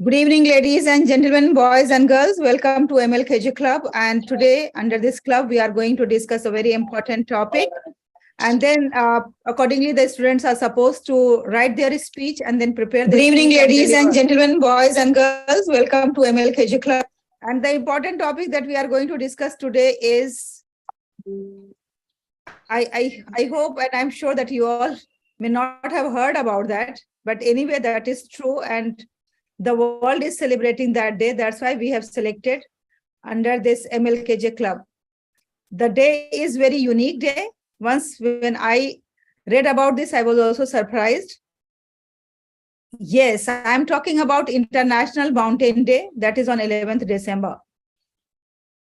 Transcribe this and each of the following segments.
Good evening, ladies and gentlemen, boys and girls. Welcome to MLKG Club. And today, under this club, we are going to discuss a very important topic. And then, accordingly, the students are supposed to write their speech and then prepare. Good evening, ladies and gentlemen, boys and girls. Welcome to MLKG Club. And the important topic that we are going to discuss today is, I hope and I'm sure that you all may not have heard about that, but anyway, that is true. And the world is celebrating that day. That's why we have selected under this MLKJ Club. The day is very unique day. Once when I read about this, I was also surprised. Yes, I'm talking about International Mountain Day. That is on 11th December.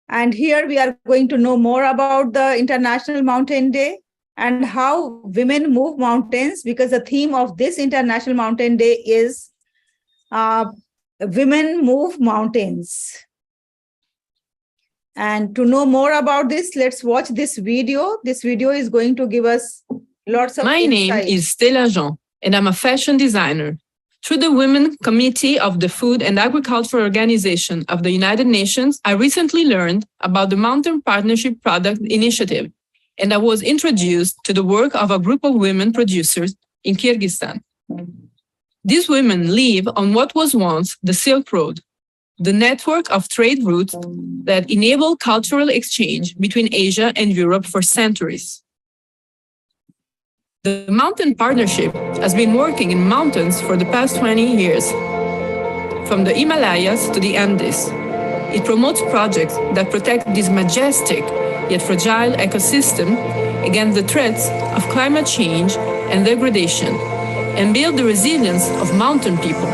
And here we are going to know more about the International Mountain Day and how women move mountains, because the theme of this International Mountain Day is women move mountains. And to know more about this, let's watch this video. This video is going to give us lots of My name is Stella Jean, and I'm a fashion designer. Through the Women Committee of the Food and Agriculture Organization of the United Nations, I recently learned about the Mountain Partnership Product Initiative, and I was introduced to the work of a group of women producers in Kyrgyzstan. These women live on what was once the Silk Road, the network of trade routes that enabled cultural exchange between Asia and Europe for centuries. The Mountain Partnership has been working in mountains for the past 20 years, from the Himalayas to the Andes. It promotes projects that protect this majestic yet fragile ecosystem against the threats of climate change and degradation, and build the resilience of mountain people,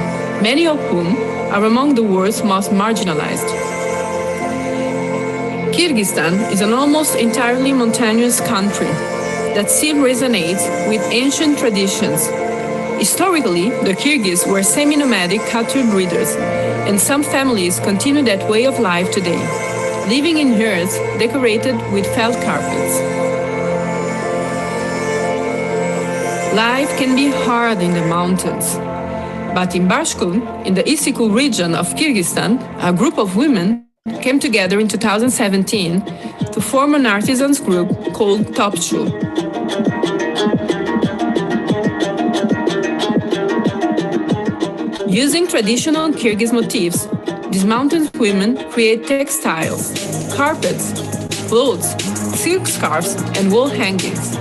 many of whom are among the world's most marginalized. Kyrgyzstan is an almost entirely mountainous country that still resonates with ancient traditions. Historically, the Kyrgyz were semi-nomadic cattle breeders, and some families continue that way of life today, living in herds decorated with felt carpets. Life can be hard in the mountains. But in Bashkul, in the Issyk region of Kyrgyzstan, a group of women came together in 2017 to form an artisans group called Topchu. Using traditional Kyrgyz motifs, these mountain women create textiles, carpets, clothes, silk scarves, and wall hangings.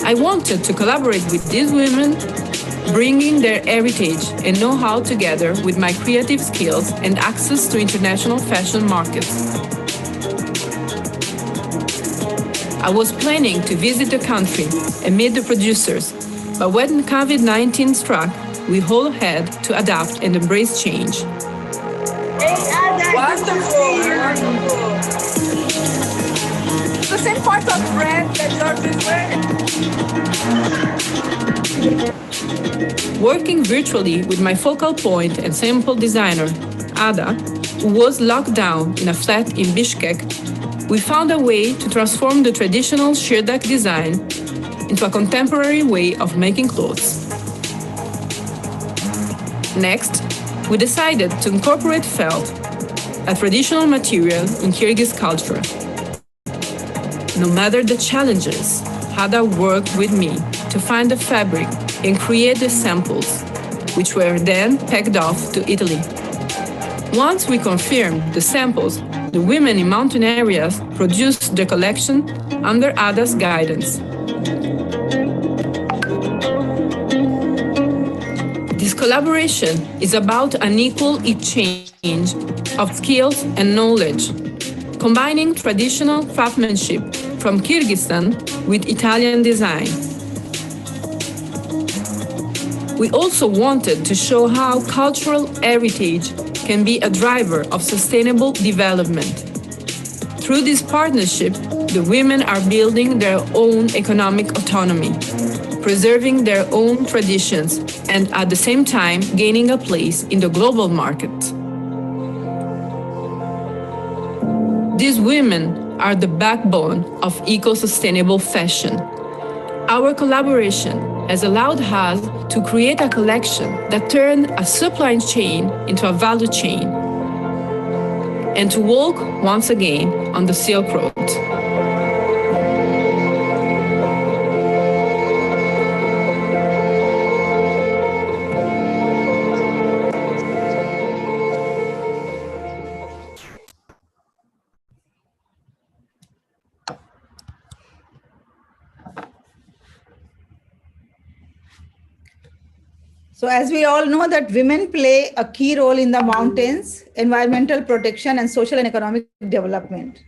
I wanted to collaborate with these women, bringing their heritage and know-how together with my creative skills and access to international fashion markets. I was planning to visit the country and meet the producers, but when COVID-19 struck, we all had to adapt and embrace change. Wonderful! The same part of brand that you're wearing. Working virtually with my focal point and sample designer, Ada, who was locked down in a flat in Bishkek, we found a way to transform the traditional shirdak design into a contemporary way of making clothes. Next, we decided to incorporate felt, a traditional material in Kyrgyz culture. No matter the challenges, Ada worked with me to find the fabric and create the samples, which were then packed off to Italy. Once we confirmed the samples, the women in mountain areas produced the collection under Ada's guidance. This collaboration is about an equal exchange of skills and knowledge, combining traditional craftsmanship from Kyrgyzstan with Italian design. We also wanted to show how cultural heritage can be a driver of sustainable development. Through this partnership, the women are building their own economic autonomy, preserving their own traditions, and at the same time gaining a place in the global market. These women are the backbone of eco-sustainable fashion. Our collaboration has allowed us to create a collection that turned a supply chain into a value chain and to walk once again on the Silk Road. So as we all know that women play a key role in the mountains, environmental protection and social and economic development.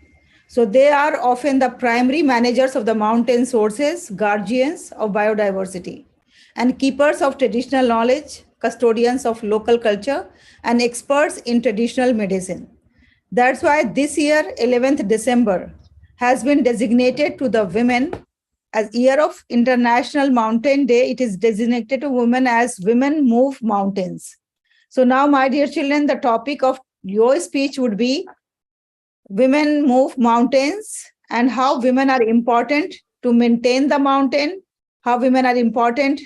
So they are often the primary managers of the mountain sources, guardians of biodiversity, and keepers of traditional knowledge, custodians of local culture, and experts in traditional medicine. That's why this year, 11th December, has been designated to the women as Year of International Mountain Day. It is designated to women as Women Move Mountains. So now, my dear children, the topic of your speech would be Women Move Mountains and how women are important to maintain the mountain, how women are important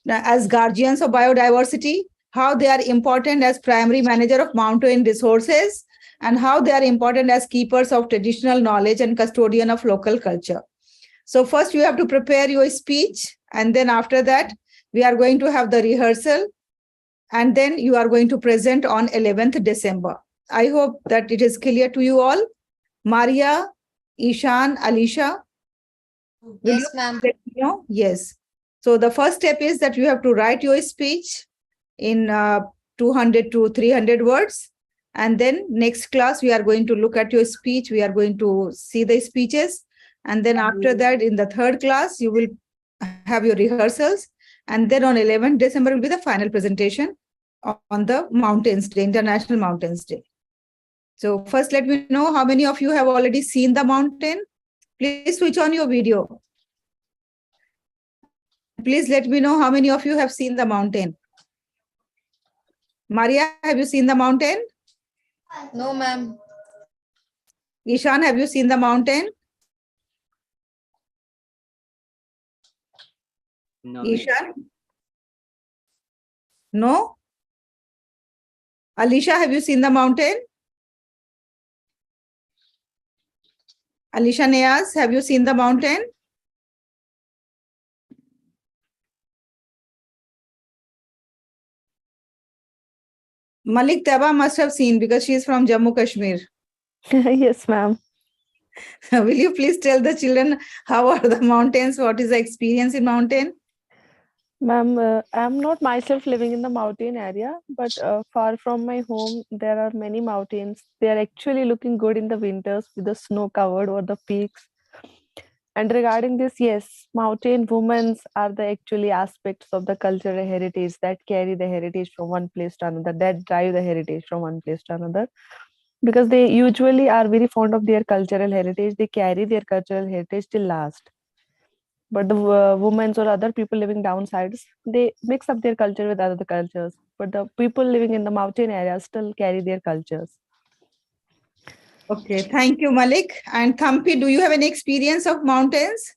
as guardians of biodiversity, how they are important as primary manager of mountain resources, and how they are important as keepers of traditional knowledge and custodian of local culture. So first you have to prepare your speech, and then after that, we are going to have the rehearsal, and then you are going to present on 11th December. I hope that it is clear to you all. Maria, Ishan, Alicia. Yes, ma'am. Yes. So the first step is that you have to write your speech in 200 to 300 words. And then next class, we are going to look at your speech. We are going to see the speeches. And then after that, in the third class, you will have your rehearsals. And then on 11th December will be the final presentation on the Mountains Day, International Mountains Day. So first, let me know how many of you have already seen the mountain. Please switch on your video. Please let me know how many of you have seen the mountain. Maria, have you seen the mountain? No, ma'am. Ishan, have you seen the mountain? No. Ishan? No? Alicia, have you seen the mountain? Alicia Neyaz, have you seen the mountain? Malik Taba must have seen because she is from Jammu Kashmir. Yes, ma'am. Will you please tell the children how are the mountains? What is the experience in mountain? Ma'am, I'm not myself living in the mountain area, but far from my home, there are many mountains. They are actually looking good in the winters with the snow covered over the peaks. And regarding this, yes, mountain women are the actually aspects of the cultural heritage that carry the heritage from one place to another, that drive the heritage from one place to another. Because they usually are very fond of their cultural heritage, they carry their cultural heritage till last. But the women or other people living downsides, they mix up their culture with other cultures. But the people living in the mountain areas still carry their cultures. Okay, thank you, Malik. And Thampi, do you have any experience of mountains?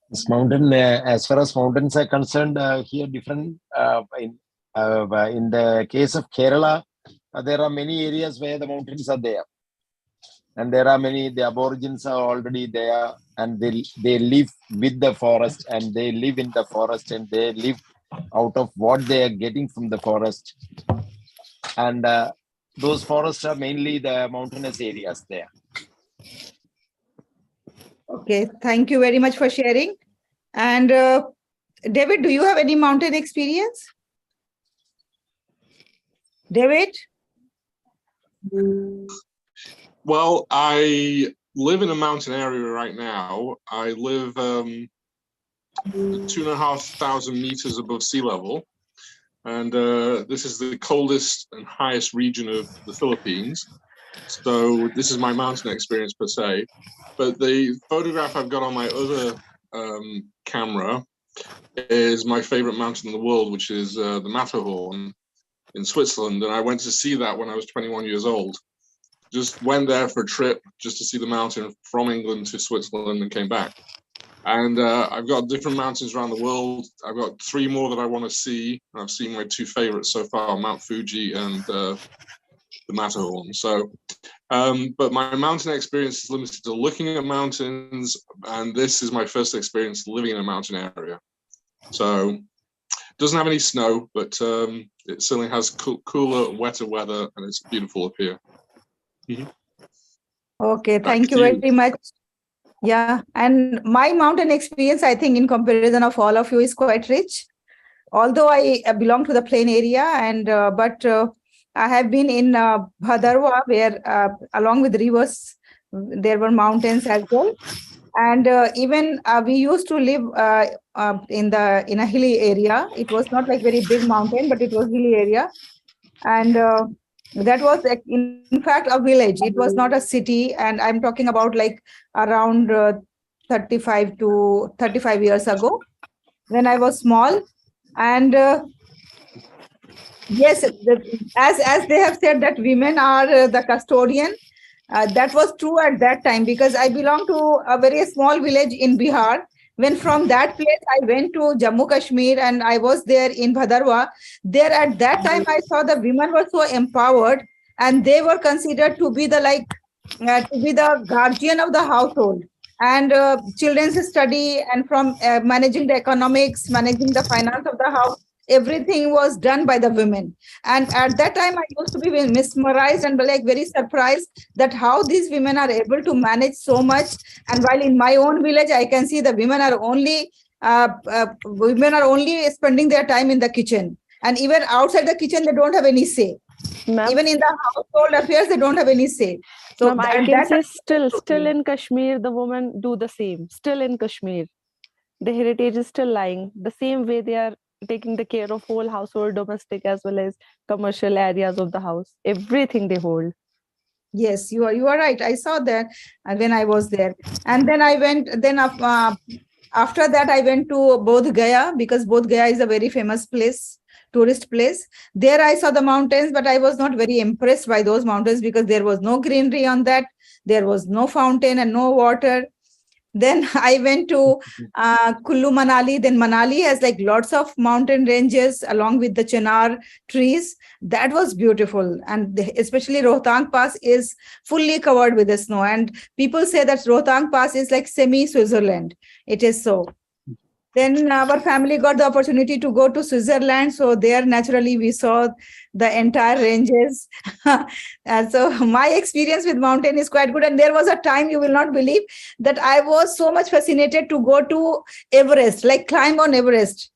This mountain, as far as mountains are concerned, here different. In the case of Kerala, there are many areas where the mountains are there, and there are many. The aborigines are already there, and they live with the forest, and they live in the forest, and they live out of what they are getting from the forest, and those forests are mainly the mountainous areas there. Okay, thank you very much for sharing. And David, do you have any mountain experience? David? Well, I live in a mountain area right now. I live 2,500 meters above sea level. And this is the coldest and highest region of the Philippines. So this is my mountain experience per se. But the photograph I've got on my other camera is my favorite mountain in the world, which is the Matterhorn in Switzerland. And I went to see that when I was 21 years old. Just went there for a trip just to see the mountain from England to Switzerland and came back. And I've got different mountains around the world. I've got 3 more that I want to see. I've seen my 2 favorites so far, Mount Fuji and the Matterhorn. So, but my mountain experience is limited to looking at mountains, and this is my first experience living in a mountain area. So, it doesn't have any snow, but it certainly has cooler, wetter weather, and it's beautiful up here. Okay, Back thank you to you. very much. Yeah, and my mountain experience, I think, in comparison of all of you, is quite rich. Although I belong to the plain area, and but I have been in Bhadarwa, where along with rivers, there were mountains as well. And even we used to live in a hilly area. It was not like very big mountain, but it was hilly area, and that was in fact a village. It was not a city, and I'm talking about like around 35 to 35 years ago, when I was small. And yes, as they have said that women are the custodian. That was true at that time, because I belong to a very small village in Bihar. When from that place I went to Jammu Kashmir and I was there in Bhadarwa, there at that time I saw the women were so empowered, and they were considered to be the guardian of the household, and children's study, and from managing the economics, managing the finance of the house, everything was done by the women. And at that time I used to be mesmerized and like very surprised that how these women are able to manage so much. And while in my own village I can see the women are only spending their time in the kitchen, and even outside the kitchen they don't have any say. Even in the household affairs they don't have any say. So I can say still in Kashmir the women do the same. Still in Kashmir the heritage is still lying the same way. They are taking the care of whole household, domestic as well as commercial areas of the house. Everything they hold. Yes, you are right. I saw that when I was there. And then I went, after that I went to Bodh Gaya, because Bodh Gaya is a very famous place, tourist place. There I saw the mountains, but I was not very impressed by those mountains because there was no greenery on that. There was no fountain and no water. Then I went to Kullu Manali. Then Manali has like lots of mountain ranges along with the chinar trees. That was beautiful. And especially Rohtang Pass is fully covered with the snow. And people say that Rohtang Pass is like semi-Switzerland. It is so. Then our family got the opportunity to go to Switzerland. So there naturally we saw the entire ranges. And so my experience with mountain is quite good. And there was a time, you will not believe, that I was so much fascinated to go to Everest, like climb on Everest.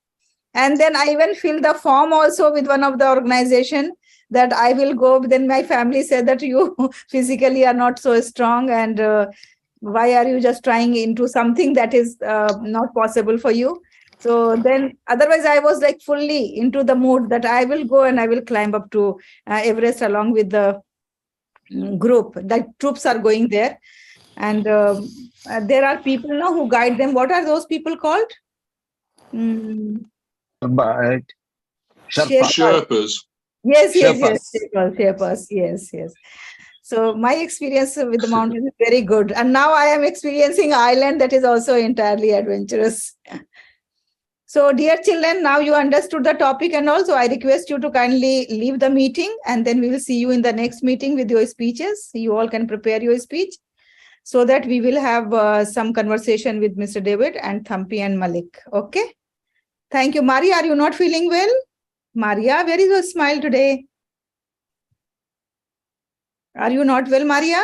And then I even filled the form also with one of the organization that I will go. Then my family said that you physically are not so strong, and why are you just trying into something that is not possible for you? So then otherwise I was like fully into the mood that I will go and I will climb up to Everest along with the group. The troops are going there, and there are people now who guide them. What are those people called? Sherpas. Yes. Sherpas. Yes. So my experience with the mountains is very good. And now I am experiencing island that is also entirely adventurous. So dear children, now you understood the topic, and also I request you to kindly leave the meeting, and then we will see you in the next meeting with your speeches. You all can prepare your speech so that we will have some conversation with Mr. David and Thampi and Malik. Okay. Thank you. Maria, are you not feeling well? Maria, where is your smile today? Are you not well, Maria?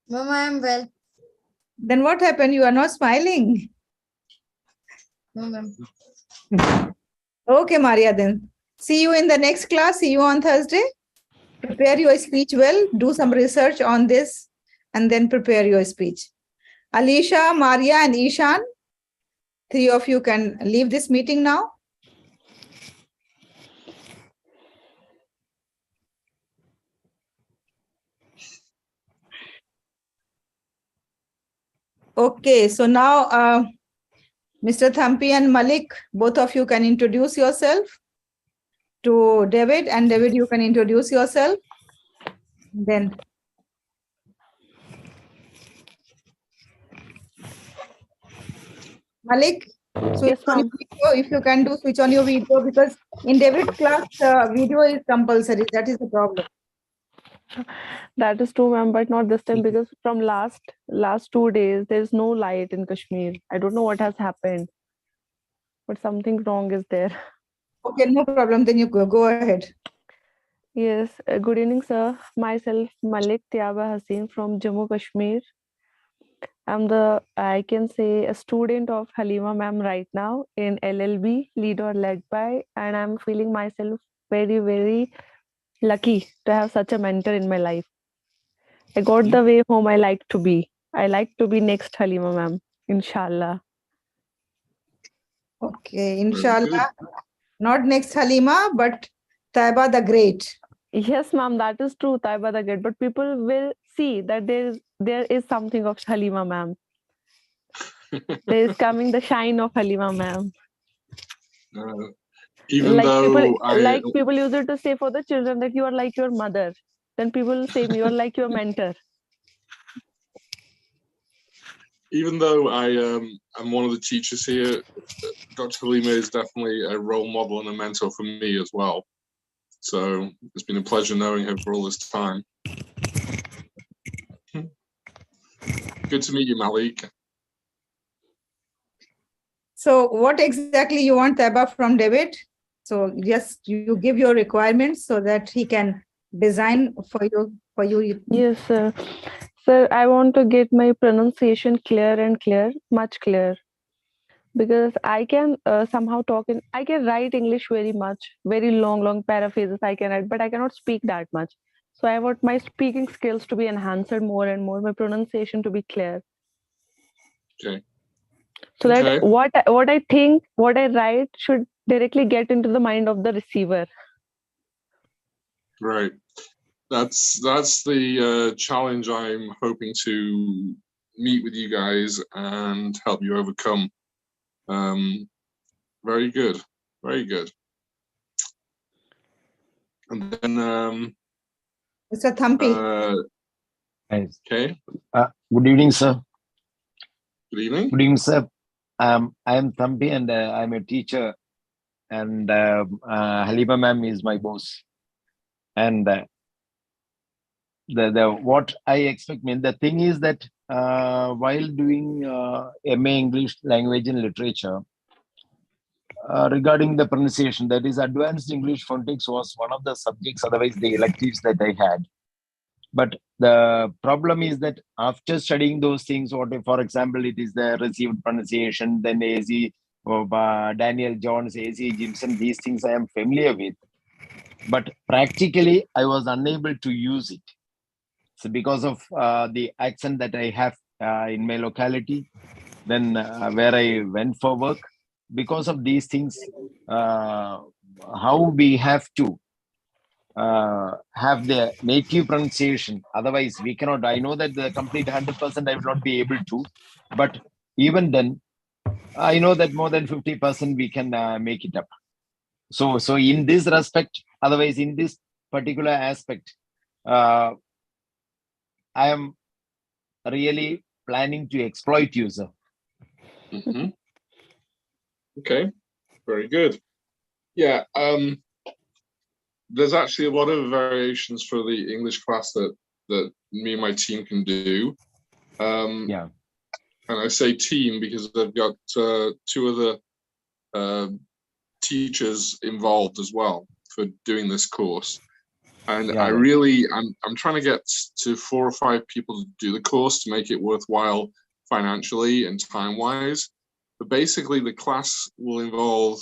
Mom, I am well. Then what happened? You are not smiling. No, ma'am. Okay, Maria, then. See you in the next class. See you on Thursday. Prepare your speech well. Do some research on this and then prepare your speech. Alicia, Maria, and Ishan, 3 of you can leave this meeting now. Okay, so now Mr. Thampi and Malik, both of you can introduce yourself to David, and David, you can introduce yourself. Then. Malik, switch Yes, on your ma'am. video. If you can do, switch on your video, because in David's class, video is compulsory. That is the problem. That is true, ma'am, but not this time because from last 2 days there's no light in Kashmir. I don't know what has happened, but something wrong is there. Okay, no problem. Then you go ahead. Yes, good evening, sir. Myself, Malik Tiaba Haseen from Jammu Kashmir. I can say, a student of Halima ma'am right now in LLB, lead or led by, and I'm feeling myself very, very lucky to have such a mentor in my life. I got the way home I like to be. I like to be next Halima ma'am, inshallah. Okay, Very inshallah. Not next Halima, but Taiba the Great. Yes, ma'am, that is true, Taiba the Great. But people will see that there is something of Halima ma'am. There is coming the shine of Halima ma'am. Even Like though people use it to say for the children that you are like your mother. Then people will say you are like your mentor. even though I'm one of the teachers here, Dr. Halima is definitely a role model and a mentor for me as well. So it's been a pleasure knowing her for all this time. Good to meet you, Malik. So what exactly you want, Taiba, from David? So just you give your requirements so that he can design for you. Yes, sir. Sir, I want to get my pronunciation clear and clear, much clear. Because I can somehow I can write English very much, very long paraphrases I can write, but I cannot speak that much. So I want my speaking skills to be enhanced more and more, my pronunciation to be clear. Okay. So that what I think, what I write should directly get into the mind of the receiver. Right. That's the challenge I'm hoping to meet with you guys and help you overcome. Very good. Very good. And then Mr. Thampi. Nice. Okay. Good evening, sir. Good evening. Good evening, sir. I am Thampi and I'm a teacher, and Halima ma'am is my boss. And the what I expect, the thing is that while doing MA English Language and Literature, regarding the pronunciation, that is Advanced English Phonetics was one of the subjects, otherwise the electives that I had. But the problem is that after studying those things, for example, it is the received pronunciation, then AZ, Daniel Jones, AZ Jimson, these things I am familiar with. But practically, I was unable to use it. So because of the accent that I have in my locality, then where I went for work, because of these things, how we have to have the native pronunciation. Otherwise, we cannot. I know that the complete 100% I will not be able to, but even then, I know that more than 50% we can make it up. So in this respect, otherwise in this particular aspect, I am really planning to exploit you, sir. Mm-hmm. Okay, very good. Yeah, there's actually a lot of variations for the English class that me and my team can do. Yeah. And I say team because I've got two other teachers involved as well for doing this course. And Yeah, I'm trying to get to 4 or 5 people to do the course to make it worthwhile financially and time-wise. But basically, the class will involve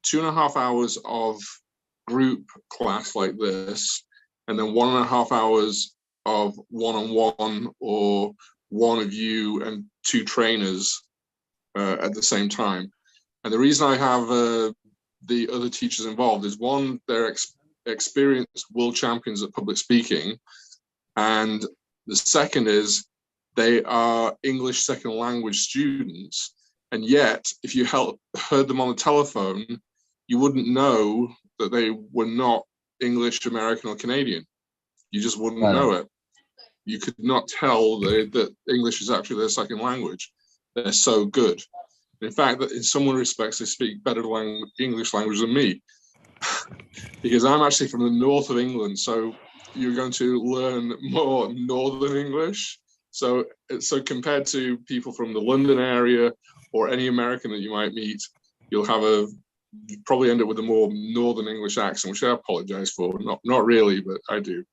2.5 hours of group class like this, and then 1.5 hours of one-on-one, or one of you and 2 trainers at the same time. And the reason I have the other teachers involved is, one, they're experienced world champions at public speaking, and the second is they are English second language students. And yet, if you heard them on the telephone, you wouldn't know that they were not English, American, or Canadian. You just wouldn't know it. You could not tell that English is actually their second language. They're so good. In fact, that in some respects, they speak better English language than me, because I'm actually from the north of England. So you're going to learn more Northern English. So compared to people from the London area or any American that you might meet, you'll probably end up with a more Northern English accent, which I apologize for. Not really, but I do.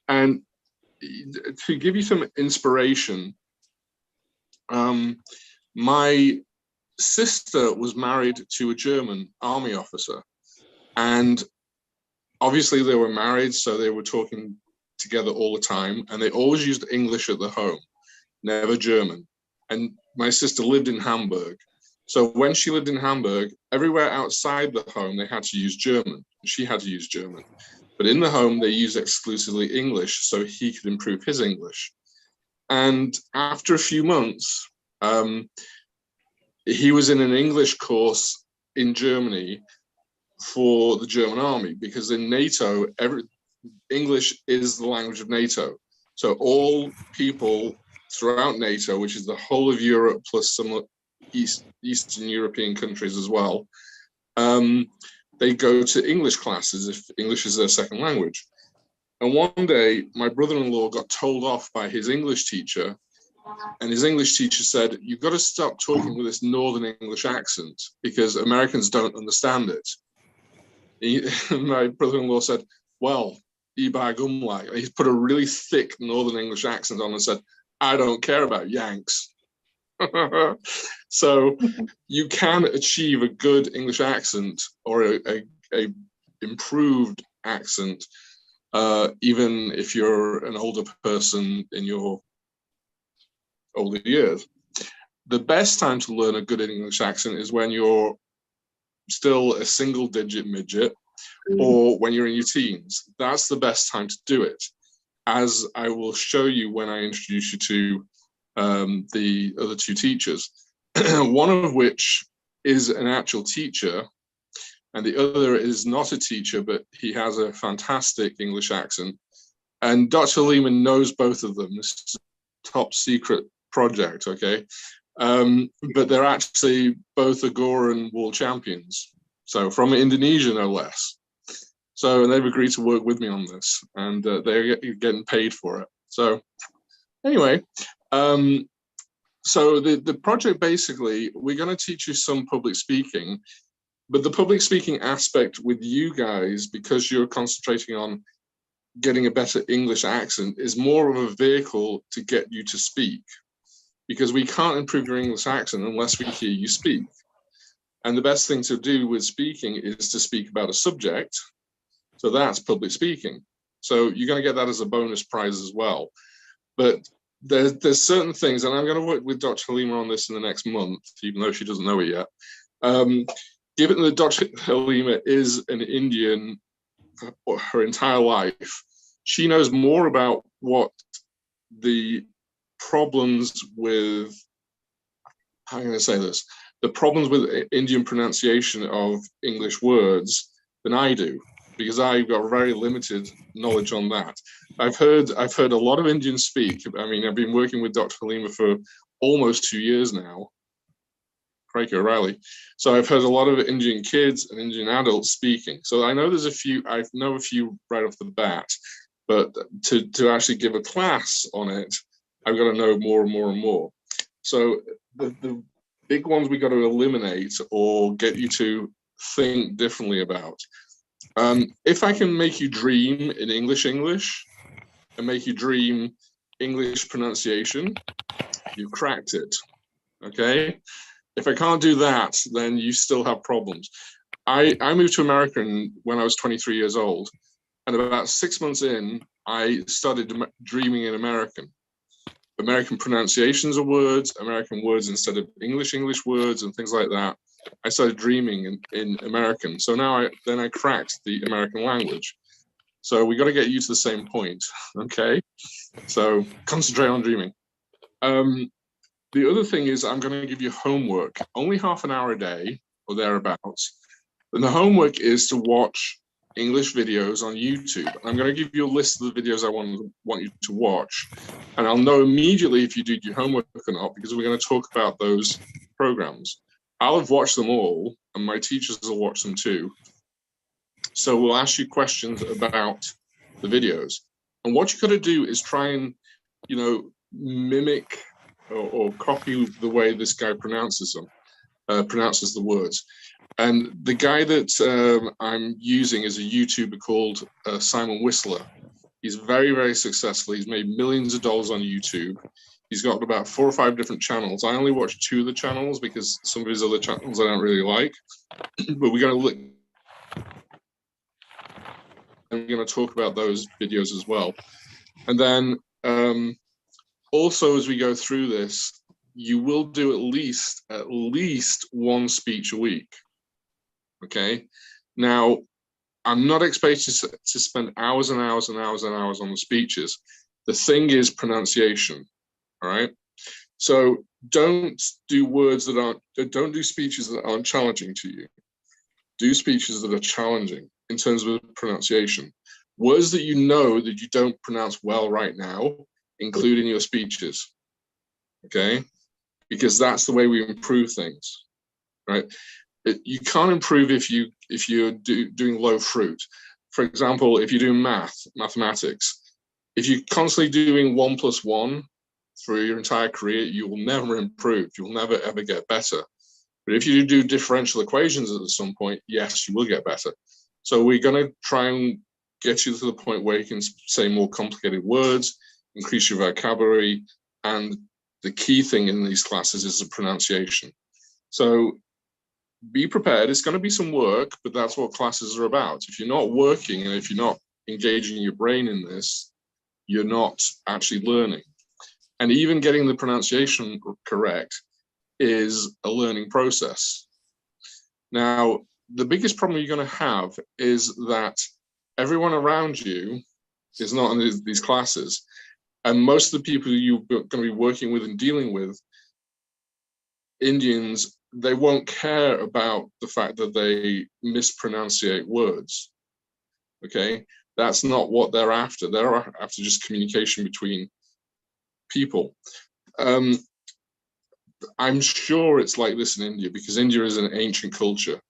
And to give you some inspiration, my sister was married to a German army officer, and obviously they were married, so they were talking together all the time, and they always used English at the home, never German. And my sister lived in Hamburg. So when she lived in Hamburg, everywhere outside the home, they had to use German. She had to use German. But in the home, they used exclusively English, so he could improve his English. And after a few months, he was in an English course in Germany for the German army, because in NATO, English is the language of NATO. So all people throughout NATO, which is the whole of Europe plus some Eastern European countries as well, they go to English classes if English is their second language. And one day, my brother-in-law got told off by his English teacher, and his English teacher said, "You've got to stop talking with this Northern English accent because Americans don't understand it." My brother-in-law said, "Well, he put a really thick Northern English accent on and said, 'I don't care about Yanks.'" So you can achieve a good English accent or a improved accent, even if you're an older person in your older years. The best time to learn a good English accent is when you're still a single digit midget or when you're in your teens. That's the best time to do it, as I will show you when I introduce you to the other two teachers, one of which is an actual teacher and the other is not a teacher, but he has a fantastic English accent. And Dr. Lehman knows both of them. This is a top secret project, okay? But they're actually both Agoran world champions. So from Indonesia, no less. So and they've agreed to work with me on this, and they're getting paid for it. So anyway, so the project, basically, we're going to teach you some public speaking, but the public speaking aspect with you guys, because you're concentrating on getting a better English accent, is more of a vehicle to get you to speak, because we can't improve your English accent unless we hear you speak. And the best thing to do with speaking is to speak about a subject. So that's public speaking. So you're going to get that as a bonus prize as well. But there's certain things, and I'm going to work with Dr. Halima on this in the next month, even though she doesn't know it yet. Given that Dr. Halima is an Indian her entire life, she knows more about what the problems with, how am I going to say this? The problems with Indian pronunciation of English words than I do, because I've got very limited knowledge on that. I've heard a lot of Indians speak. I mean, I've been working with Dr. Halima for almost 2 years now. Crikey O'Reilly. So I've heard a lot of Indian kids and Indian adults speaking. So I know there's a few, I know a few right off the bat, but to actually give a class on it, I've got to know more and more and more. So the big ones we got to eliminate or get you to think differently about. If I can make you dream in English and make you dream English pronunciation, you've cracked it, okay? If I can't do that, then you still have problems. I moved to America when I was 23 years old, and about 6 months in, I started dreaming in American pronunciations of words, American words instead of English words and things like that. I started dreaming in American. So now I cracked the American language. So we got to get you to the same point, okay? So concentrate on dreaming. The other thing is I'm going to give you homework, only half an hour a day or thereabouts. And the homework is to watch English videos on YouTube. I'm going to give you a list of the videos I want you to watch, and I'll know immediately if you did your homework or not, because we're going to talk about those programs. I'll have watched them all, and my teachers will watch them too. So we'll ask you questions about the videos. And what you got to do is try and, you know, mimic or copy the way this guy pronounces them, pronounces the words. And the guy that I'm using is a YouTuber called Simon Whistler. He's very, very successful. He's made millions of dollars on YouTube. He's got about 4 or 5 different channels. I only watch 2 of the channels because some of his other channels I don't really like. But we're going to look, and we're going to talk about those videos as well. And then also, as we go through this, you will do at least 1 speech a week. Okay. Now, I'm not expecting to spend hours and hours and hours and hours on the speeches. The thing is pronunciation. All right. So don't do don't do speeches that aren't challenging to you. Do speeches that are challenging in terms of pronunciation. Words that you know that you don't pronounce well right now, include in your speeches. Okay. Because that's the way we improve things, right? You can't improve if you're doing low fruit. For example, if you're doing mathematics, if you're constantly doing 1 + 1 for your entire career, you will never improve. You will never ever get better. But if you do differential equations at some point, yes, you will get better. So we're going to try and get you to the point where you can say more complicated words, increase your vocabulary, and the key thing in these classes is the pronunciation. So be prepared. It's going to be some work, but that's what classes are about. If you're not working and if you're not engaging your brain in this, you're not actually learning. And even getting the pronunciation correct is a learning process. Now, the biggest problem you're going to have is that everyone around you is not in these classes. And most of the people you're going to be working with and dealing with, Indians, they won't care about the fact that they mispronunciate words. Okay, that's not what they're after. They're after just communication between people. I'm sure it's like this in India because India is an ancient culture.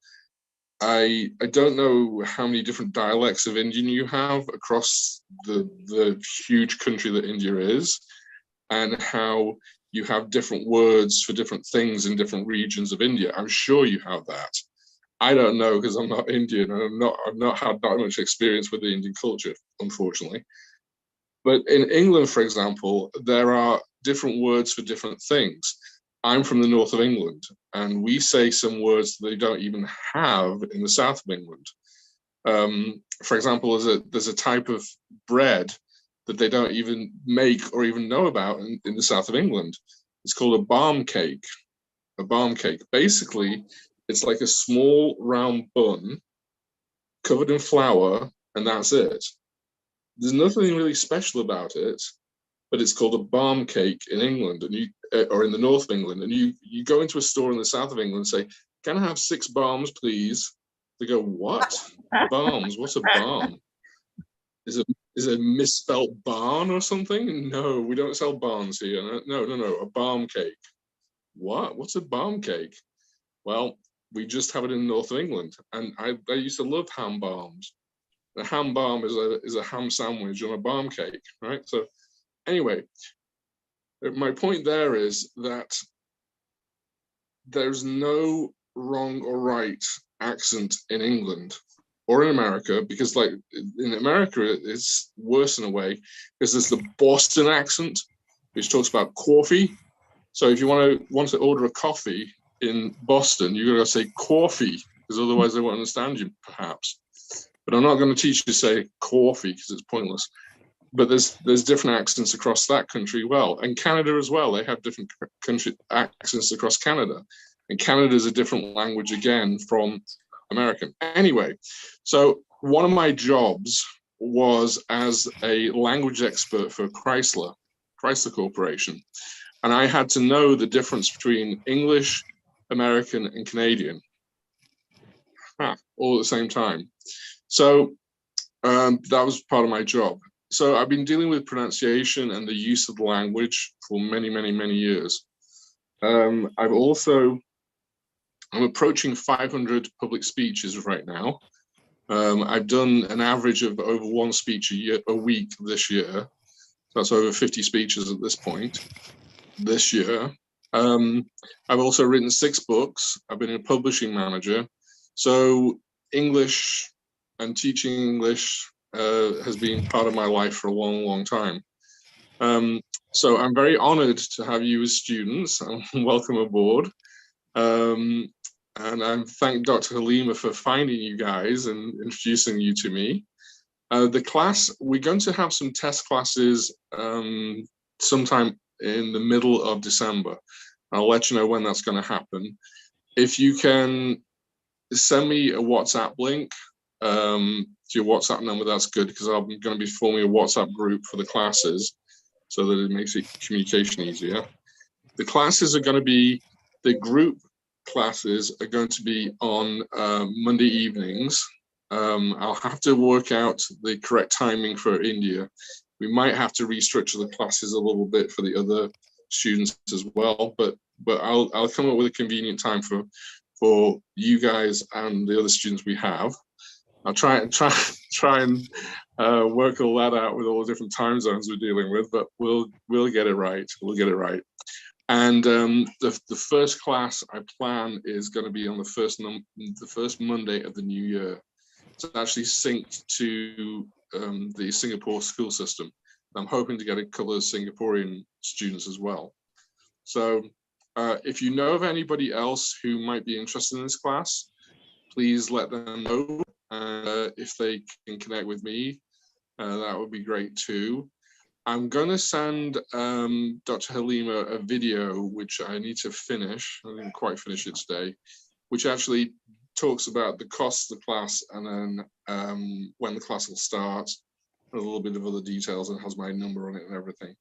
I don't know how many different dialects of Indian you have across the huge country that India is, and how you have different words for different things in different regions of India. I'm sure you have that. I don't know because I'm not Indian and I've not had that much experience with the Indian culture, unfortunately. But in England, for example, there are different words for different things. I'm from the north of England, and we say some words that they don't even have in the south of England. For example, there's a type of bread that they don't even make or even know about in the south of England. It's called a barm cake. A barm cake. Basically, it's like a small round bun covered in flour, and that's it. There's nothing really special about it, but it's called a barm cake in England, and or in the north of England. And you go into a store in the south of England and say, "Can I have 6 barms, please?" They go, "What? Barms? What's a barm? Is it misspelled barn or something?" "No, we don't sell barns here." No, a barm cake." "What? What's a barm cake?" "Well, we just have it in the north of England, and I used to love ham barms. A ham barm is a ham sandwich on a barm cake, right? So anyway, my point there is that there's no wrong or right accent in England or in America, because like in America, it's worse in a way, because there's the Boston accent, which talks about coffee. So if you want to order a coffee in Boston, you're going to say coffee, because otherwise they won't understand you, perhaps. But I'm not going to teach you to say coffee because it's pointless. But there's different accents across that country well, and Canada as well. They have different country accents across Canada, and Canada is a different language again from American. Anyway, so one of my jobs was as a language expert for Chrysler Corporation, and I had to know the difference between English, American, and Canadian all at the same time. So that was part of my job. So I've been dealing with pronunciation and the use of the language for many, many, many years. I'm approaching 500 public speeches right now. I've done an average of over one speech a week this year. That's over 50 speeches at this point this year. I've also written 6 books. I've been a publishing manager. So English and teaching English has been part of my life for a long, long time. So I'm very honored to have you as students, and welcome aboard. And I thank Dr. Halima for finding you guys and introducing you to me. The class, we're going to have some test classes sometime in the middle of December. I'll let you know when that's going to happen. If you can send me a WhatsApp link to your WhatsApp number, that's good, because I'm going to be forming a WhatsApp group for the classes so that it makes communication easier. The classes are going to be, the group classes are going to be on Monday evenings. I'll have to work out the correct timing for India. We might have to restructure the classes a little bit for the other students as well, but I'll come up with a convenient time for you guys and the other students we have. I'll try and work all that out with all the different time zones we're dealing with, but we'll get it right. We'll get it right. And the first class I plan is going to be on the first Monday of the new year. It's actually synced to the Singapore school system. I'm hoping to get a couple of Singaporean students as well. So if you know of anybody else who might be interested in this class, please let them know. If they can connect with me, that would be great too. I'm going to send Dr. Halima a video, which I need to finish. I didn't quite finish it today, which actually talks about the cost of the class and then when the class will start, and a little bit of other details, and has my number on it and everything.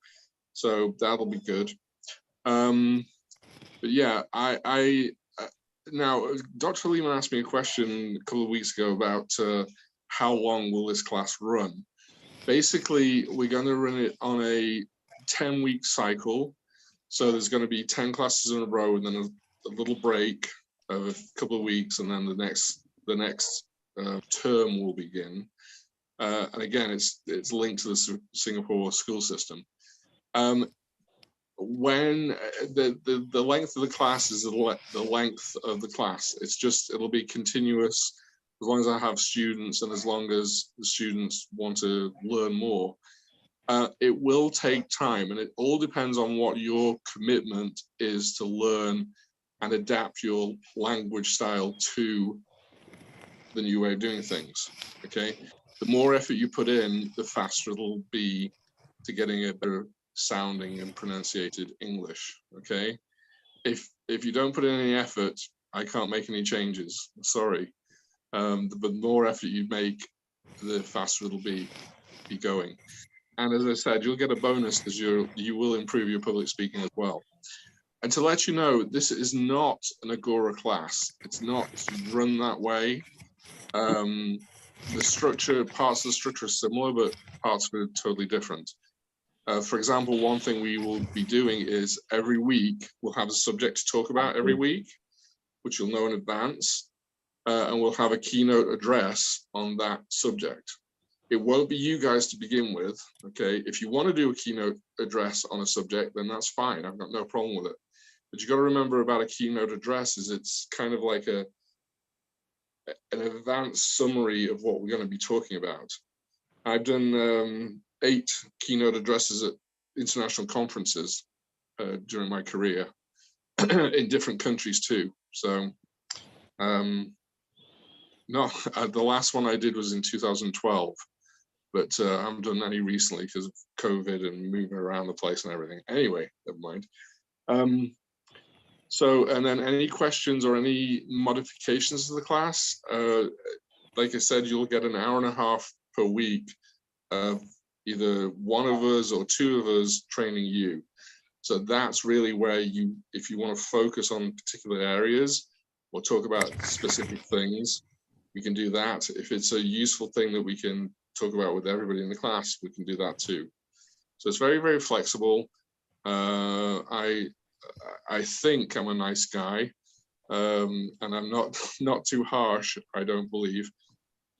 So that'll be good. But yeah, now Dr. Halima asked me a question a couple of weeks ago about how long will this class run? Basically, we're going to run it on a 10-week cycle. So there's going to be 10 classes in a row, and then a little break of a couple of weeks, and then the next term will begin. And again, it's linked to the Singapore school system. When the length of the class is the length of the class, it'll be continuous as long as I have students and as long as the students want to learn more. It will take time, and it all depends on what your commitment is to learn and adapt your language style to the new way of doing things. Okay, the more effort you put in, the faster it'll be to getting a better sounding and pronunciated English. Okay, if you don't put in any effort, I can't make any changes. Sorry. The more effort you make, the faster it'll be going. And as I said, you'll get a bonus because you will improve your public speaking as well. And to let you know, this is not an Agora class. It's not run that way. The structure, parts of the structure are similar, but parts are totally different. For example, one thing we will be doing is every week we'll have a subject to talk about every week, which you'll know in advance. And we'll have a keynote address on that subject. It won't be you guys to begin with, okay? If you want to do a keynote address on a subject, then that's fine. I've got no problem with it. But you got to remember about a keynote address is it's kind of like an advanced summary of what we're going to be talking about. I've done 8 keynote addresses at international conferences during my career in different countries too. So, no, the last one I did was in 2012, but I haven't done any recently because of COVID and moving around the place and everything. Anyway, never mind. So, and then any questions or any modifications to the class, like I said, you'll get an hour and a half per week of either one of us or 2 of us training you. So that's really where if you want to focus on particular areas or talk about specific things, we can do that. If it's a useful thing that we can talk about with everybody in the class, we can do that too. So it's very, very flexible. I think I'm a nice guy, and I'm not too harsh, I don't believe.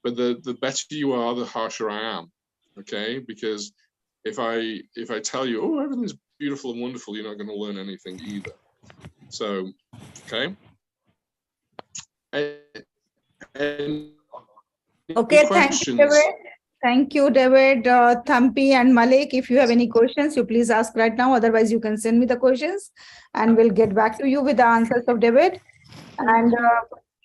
But the better you are, the harsher I am. Okay, because if I tell you, oh, everything's beautiful and wonderful, you're not going to learn anything either. So, okay. Okay, thank you, David. Thank you, David, Thampi, and Malik. If you have any questions, you please ask right now. Otherwise, you can send me the questions, and we'll get back to you with the answers of David. And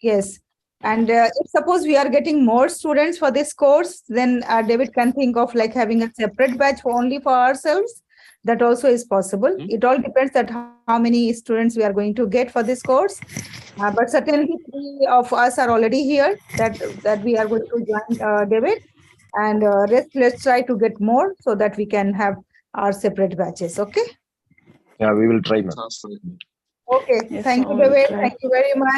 yes, and if suppose we are getting more students for this course, then David can think of like having a separate batch only for ourselves. That also is possible. It all depends on how many students we are going to get for this course. But certainly 3 of us are already here that we are going to join David. And let's try to get more so that we can have our separate batches. Okay. Yeah, we will try, ma'am. Fantastic. Okay. Yes, Thank you, ma'am, we'll David. try. Thank you very much.